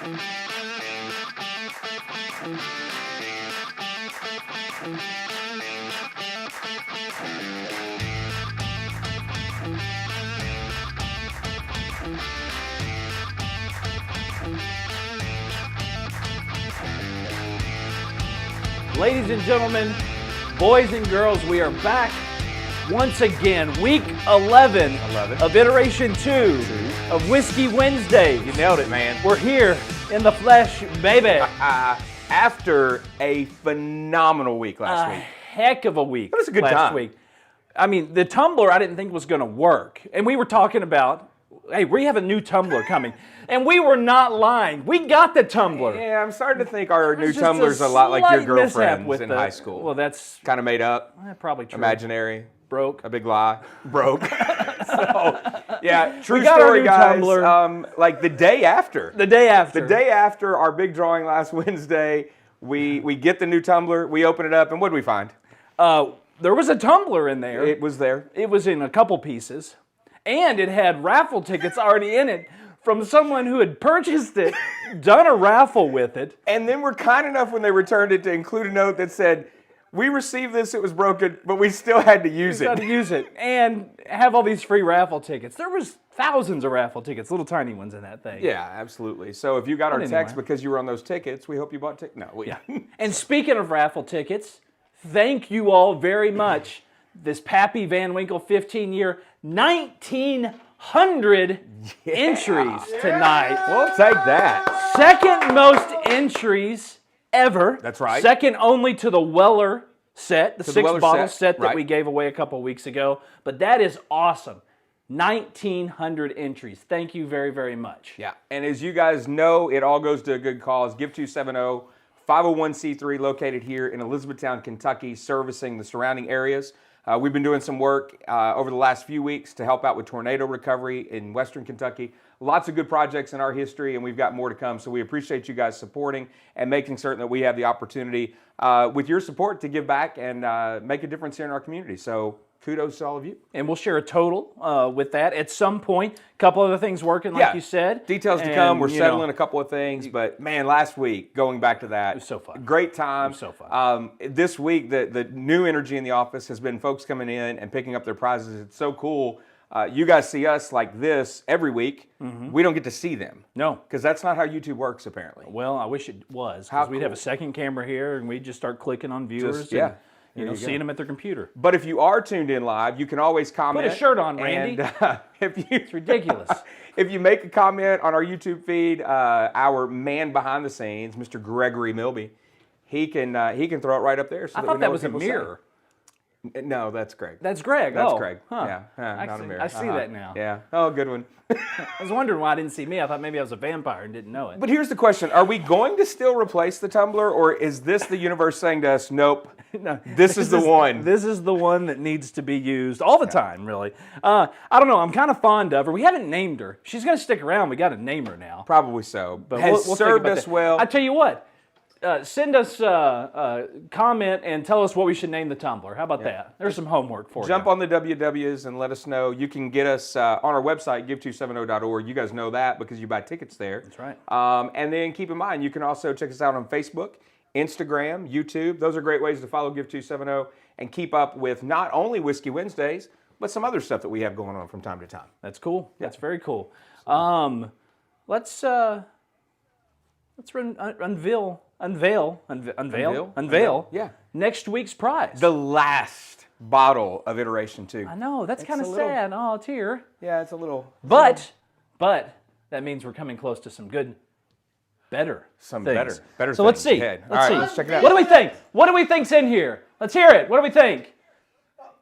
Ladies and gentlemen, boys and girls, we are back once again. Week 11 of Iteration 2 of Whiskey Wednesday. You nailed it, man. We're here in the flesh, baby. After a phenomenal week last week. Heck of a week. It was a good last time. week. I mean, the tumbler I didn't think was going to work. And we were talking about, hey, we have a new tumbler coming. And we were not lying. We got the tumbler. Yeah, I'm starting to think our new tumbler's a lot like your girlfriend's in high school. Well, that's kind of made up. Probably true. Imaginary. Broke. A big lie. Broke. So, yeah, true we got story, our new guys. tumbler. Like the day after. The day after our big drawing last Wednesday, we get the new tumbler, we open it up, and what do we find? There was a tumbler in there. It was there. It was in a couple pieces. And it had raffle tickets already in it from someone who had purchased it, done a raffle with it. And then we're kind enough when they returned it to include a note that said, we received this, it was broken, but we still had to use it. Got to use it and have all these free raffle tickets. There was thousands of raffle tickets, little tiny ones in that thing. Yeah, absolutely. So if you got our text because you were on those tickets, we hope you bought tickets. No, yeah. And speaking of raffle tickets, thank you all very much. This Pappy Van Winkle 15-year, 1,900 entries tonight. We'll take that. Second most entries ever. That's right. Second only to the Weller set, the six-bottle set that right. we gave away a couple weeks ago. But that is awesome. 1,900 entries. Thank you very, very much. Yeah, and as you guys know, it all goes to a good cause. Give 270, 501c3 located here in Elizabethtown, Kentucky, servicing the surrounding areas. We've been doing some work over the last few weeks to help out with tornado recovery in Western Kentucky. Lots of good projects in our history, and we've got more to come. So we appreciate you guys supporting and making certain that we have the opportunity with your support to give back and make a difference here in our community. So kudos to all of you. And we'll share a total with that at some point. A couple other things working, like you said. Details to come. We're settling a couple of things. But, man, last week, going back to that. It was so fun. Great time. It was so fun. This week, the new energy in the office has been folks coming in and picking up their prizes. It's so cool. You guys see us like this every week. Mm-hmm. We don't get to see them. No. Because that's not how YouTube works, apparently. Well, I wish it was. Because we'd have a second camera here, and we'd just start clicking on viewers. Seeing them at their computer. But if you are tuned in live, you can always comment. Put a shirt on, Randy. And, it's ridiculous. If you make a comment on our YouTube feed, our man behind the scenes, Mr. Gregory Milby, he can throw it right up there. So I thought that was a mirror. No, that's Greg. That's Greg. That's Greg. Huh. Yeah, not a mirror. I see that now. Yeah. Oh, good one. I was wondering why I didn't see me. I thought maybe I was a vampire and didn't know it. But here's the question. Are we going to still replace the tumbler, or is this the universe saying to us, nope, no, this is the one? This is the one that needs to be used all the time, really. I don't know. I'm kind of fond of her. We haven't named her. She's going to stick around. We got to name her now. Probably so. But we'll served think us well. I tell you what. Send us a comment and tell us what we should name the tumbler. How about that? There's some homework for you. Jump on the WWs and let us know. You can get us on our website, give270.org. You guys know that because you buy tickets there. That's right. And then keep in mind, you can also check us out on Facebook, Instagram, YouTube. Those are great ways to follow Give 270 and keep up with not only Whiskey Wednesdays, but some other stuff that we have going on from time to time. That's cool. Yeah. That's very cool. Let's unveil. Yeah. Next week's prize. The last bottle of Iteration 2. I know, that's kind of sad. Oh, tear. Yeah, it's a little. But that means we're coming close to some good, better things. Better. So let's see. Ahead. Let's see. Let's check it out. What do we think? What do we think's in here? Let's hear it. What do we think?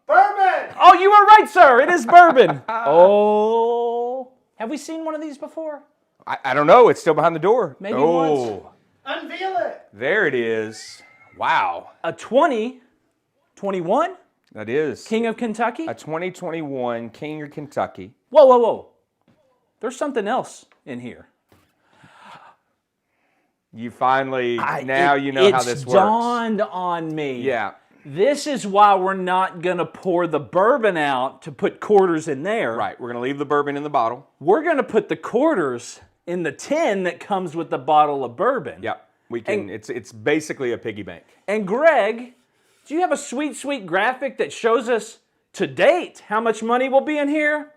Bourbon! Oh, you were right, sir. It is bourbon. Oh. Have we seen one of these before? I don't know. It's still behind the door. Maybe once. Unveil it. There it is. Wow. A 2021? That is. King of Kentucky? A 2021 King of Kentucky. Whoa. There's something else in here. You finally, now you know how this works. It's dawned on me. Yeah. This is why we're not going to pour the bourbon out to put quarters in there. Right. We're going to leave the bourbon in the bottle. We're going to put the quarters in the tin that comes with the bottle of bourbon. Yeah, we can. It's basically a piggy bank. And Greg, do you have a sweet, sweet graphic that shows us to date how much money will be in here?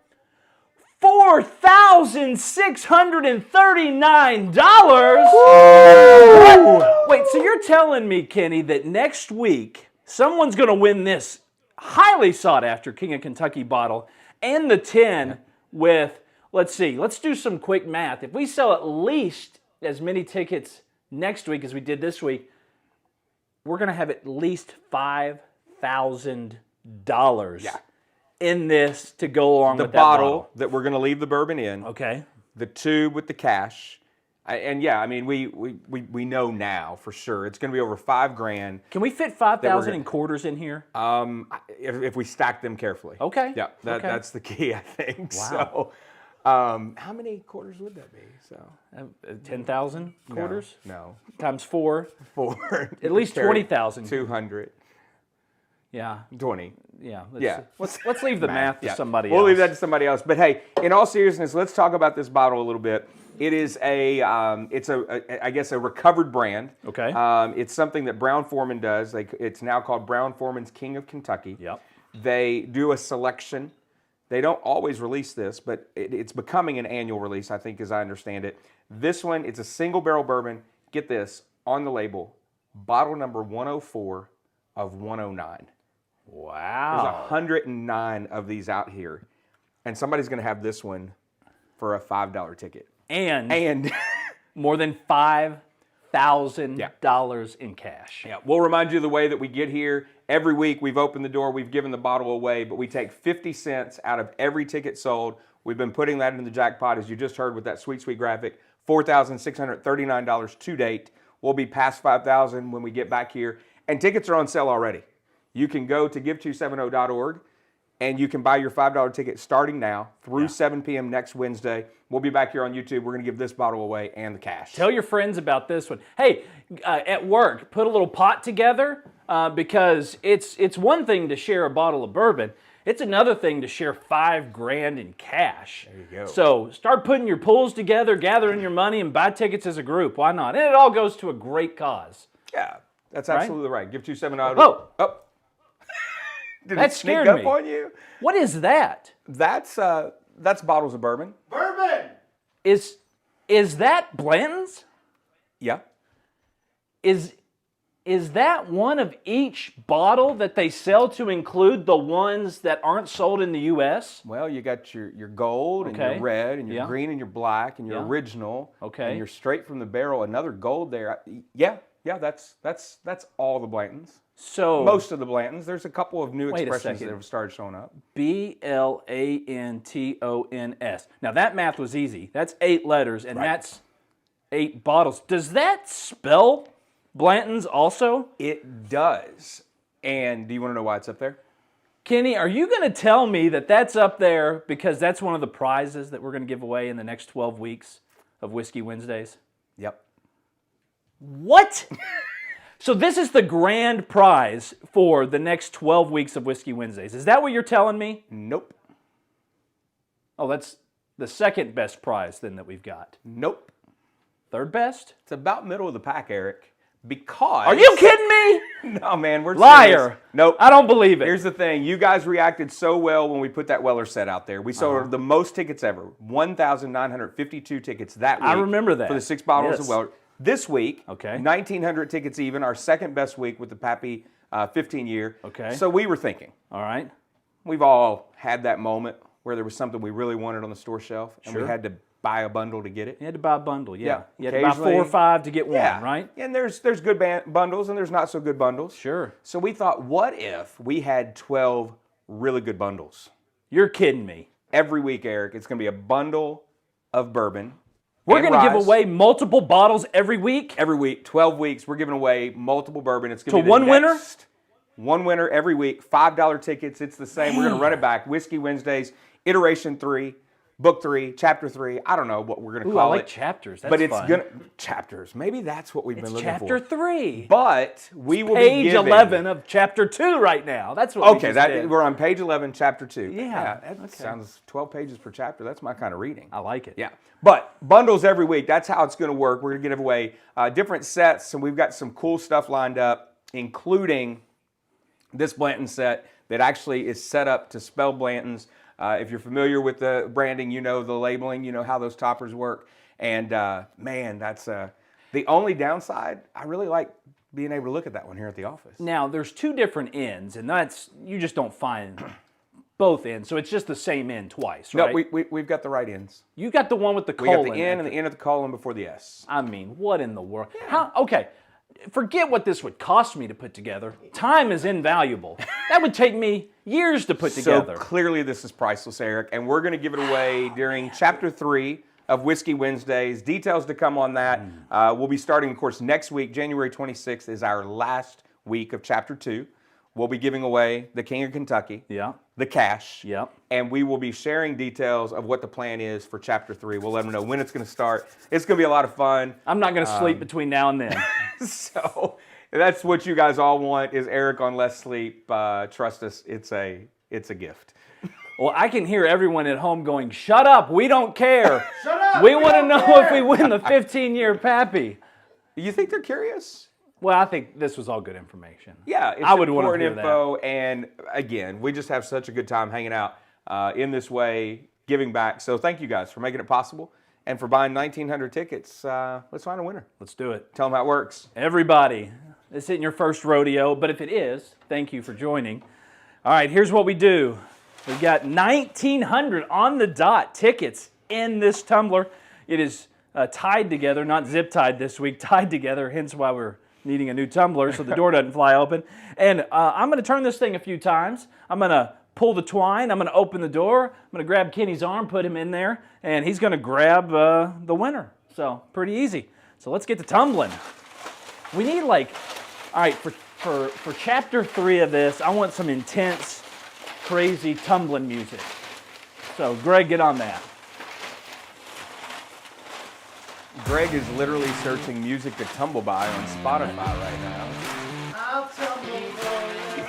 $4,639. Wait, so you're telling me, Kenny, that next week someone's going to win this highly sought after King of Kentucky bottle and the tin with, let's see, let's do some quick math. If we sell at least as many tickets next week as we did this week, we're going to have at least $5,000 in this to go along with that bottle. That we're going to leave the bourbon in. Okay. The tube with the cash. And yeah, I mean, we know now for sure it's going to be over $5,000. Can we fit 5,000 in quarters in here? If we stack them carefully. Okay. Yeah, that's the key, I think. Wow. So, how many quarters would that be? So 10,000 quarters? No. Times 4. 4. At least 20,000. 200. Yeah. 20. Yeah. Yeah. Let's leave the math to somebody else. We'll leave that to somebody else. But hey, in all seriousness, let's talk about this bottle a little bit. It is I guess a recovered brand. Okay. It's something that Brown-Forman does. It's now called Brown-Forman's King of Kentucky. Yep. They do a selection. They don't always release this, but it's becoming an annual release, I think, as I understand it. This one, it's a single barrel bourbon. Get this, on the label, bottle number 104 of 109. Wow. There's 109 of these out here. And somebody's going to have this one for a $5 ticket. And more than $5,000 in cash. Yeah, we'll remind you of the way that we get here. Every week we've opened the door, we've given the bottle away, but we take 50 cents out of every ticket sold. We've been putting that in the jackpot, as you just heard with that sweet, sweet graphic. $4,639 to date. We'll be past $5,000 when we get back here. And tickets are on sale already. You can go to give270.org and you can buy your $5 ticket starting now through 7 p.m. next Wednesday. We'll be back here on YouTube. We're going to give this bottle away and the cash. Tell your friends about this one. Hey, at work, put a little pot together because it's one thing to share a bottle of bourbon. It's another thing to share $5,000 in cash. There you go. So start putting your pools together, gathering your money, and buy tickets as a group. Why not? And it all goes to a great cause. Yeah, that's absolutely right. Give270.org. Whoa. Oh. Did That it sneak scared up me. on you? What is that? That's bottles of bourbon. Bourbon! Is that Blanton's? Yeah. Is that one of each bottle that they sell to include the ones that aren't sold in the U.S.? Well, you got your gold and your red and your green and your black and your original. Okay. And your straight from the barrel, another gold there. Yeah, that's all the Blantons. So Most of the Blantons. There's a couple of new Wait a expressions second. that have started showing up. Blantons. Now that math was easy. That's 8 letters and that's 8 bottles. Does that spell Blanton's also? It does. And do you want to know why it's up there? Kenny, are you going to tell me that that's up there because that's one of the prizes that we're going to give away in the next 12 weeks of Whiskey Wednesdays? Yep. What? So this is the grand prize for the next 12 weeks of Whiskey Wednesdays. Is that what you're telling me? Nope. Oh, that's the second best prize then that we've got. Nope. Third best? It's about middle of the pack, Eric. Because... Are you kidding me? No, man, we're Liar. serious. Nope. I don't believe it. Here's the thing. You guys reacted so well when we put that Weller set out there. We sold the most tickets ever. 1,952 tickets that week. I remember that. For the 6 bottles Yes. of Weller. This week, Okay. 1,900 tickets even, our second best week with the Pappy 15-year. Okay. So we were thinking, All right. we've all had that moment where there was something we really wanted on the store shelf, and we Sure. had to buy a bundle to get it. You had to buy a bundle, yeah. Yeah. You had to buy 4 or 5 to get one, right? And there's good bundles and there's not so good bundles. Sure. So we thought, what if we had 12 really good bundles? You're kidding me. Every week, Eric, it's going to be a bundle of bourbon. We're and going to give rye. away multiple bottles every week? Every week, 12 weeks, we're giving away multiple bourbon. It's going To to be one winner? One winner every week, $5 tickets. It's the same. We're going to run it back. Whiskey Wednesdays, Iteration 3, book 3, chapter 3. I don't know what we're going to Ooh, call I like it. chapters. That's but it's fun. gonna chapters. Maybe that's what we've been looking Chapter for. 3. But we will be Page giving 11 of chapter 2 right now. That's what we Okay, just did. we're on page 11, chapter 2. Yeah, that okay. sounds 12 pages per chapter. That's my kind of reading. I like it. Yeah, but bundles every week. That's how it's going to work. We're going to give away different sets, and we've got some cool stuff lined up, including this Blanton set that actually is set up to spell Blanton's. If you're familiar with the branding, you know the labeling, you know how those toppers work. And man, that's the only downside. I really like being able to look at that one here at the office. Now, there's 2 different ends, and that's, you just don't find both ends. So it's just the same end twice, right? No, we've got the right ends. You got the one with the We colon. got the N and the N of the colon before the S. I mean, what in the world? Okay, forget what this would cost me to put together. Time is invaluable. That would take me years to put together. So clearly this is priceless, Eric, and we're going to give it away during Chapter 3 of Whiskey Wednesdays. Details to come on that. We'll be starting, of course, next week. January 26th is our last week of Chapter 2. We'll be giving away the King of Kentucky, the cash, and we will be sharing details of what the plan is for Chapter 3. We'll let them know when it's going to start. It's going to be a lot of fun. I'm not going to sleep between now and then. So that's what you guys all want is Eric on less sleep. Trust us, it's a gift. Well, I can hear everyone at home going, "Shut up, we don't care. Shut up, We we want to don't know care." if we win the 15-year Pappy." You think they're curious? Well, I think this was all good information. Yeah, it's I would want to important hear info, and again, we just have such a good time hanging out in this way, giving back. So thank you guys for making it possible and for buying 1,900 tickets. Let's find a winner. Let's do it. Tell them how it works. Everybody, this isn't your first rodeo, but if it is, thank you for joining. All right, here's what we do. We've got 1,900 on the dot tickets in this tumbler. It is tied together, not zip-tied this week, tied together, hence why we're needing a new tumbler so the door doesn't fly open. And I'm going to turn this thing a few times. I'm going to pull the twine. I'm going to open the door. I'm going to grab Kenny's arm, put him in there, and he's going to grab the winner. So pretty easy. So let's get to tumbling. We need all right, for chapter 3 of this, I want some intense, crazy tumbling music. So Greg, get on that. Greg is literally searching music to tumble by on Spotify right now. I'll tumble for you.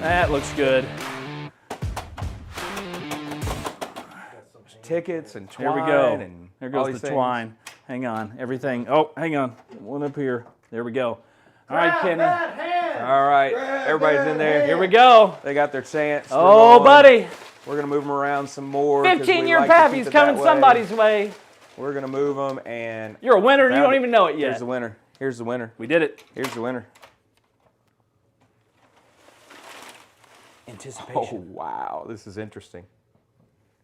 That looks good. Tickets and twine. Here we go. And There all goes these the things. twine. Hang on. Everything. Oh, hang on. One up here. There we go. All right, Grab Kenny. that hand. All right, Grab everybody's that in there. Here we go. They got their chance. They're Oh, going. buddy. We're going to move them around some more. 'cause we 15-year like to keep Pappy's it coming that way. somebody's way. We're going to move them and... You're a winner and you Found don't it. even know it Here's yet. the winner. Here's the winner. We did it. Here's the winner. Oh, Anticipation. wow. This is interesting.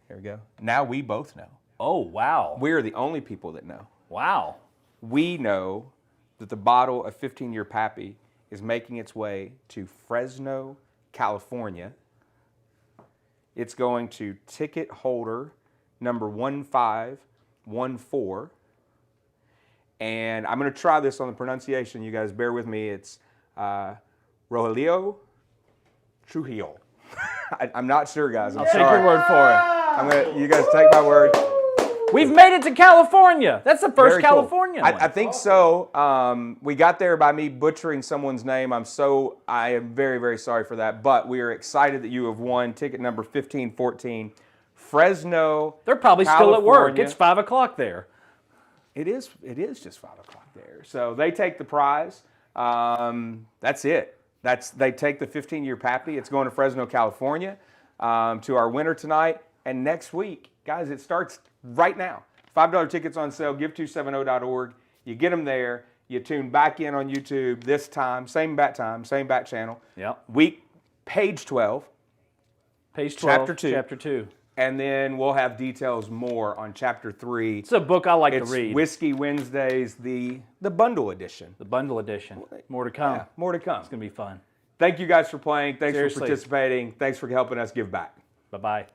Here we go. Now we both know. Oh, wow. We're the only people that know. Wow. We know that the bottle of 15-year Pappy is making its way to Fresno, California. It's going to ticket holder number 1514. And I'm going to try this on the pronunciation. You guys bear with me. It's Rogelio Trujillo. I'm not sure, guys. I'm Take sorry. your word for it. You guys take my word. We've made it to California. That's the first Very cool. California one. I think so. We got there by me butchering someone's name. I am very, very sorry for that. But we are excited that you have won ticket number 1514, Fresno. They're probably still at work. California. It's 5 o'clock there. It is just 5 o'clock there. So they take the prize. That's it. They take the 15-year Pappy. It's going to Fresno, California, to our winner tonight. And next week, guys, it starts right now. $5 tickets on sale, give270.org. You get them there. You tune back in on YouTube this time, same bat channel. Yep. Page 12. Page 12. Chapter 2. Chapter 2. And then we'll have details more on Chapter 3. It's a book I like It's to read. Whiskey Wednesdays, the bundle edition. The bundle edition. More to come. Yeah, more to come. It's going to be fun. Thank you guys for playing. Thanks Seriously. for participating. Thanks for helping us give back. Bye-bye.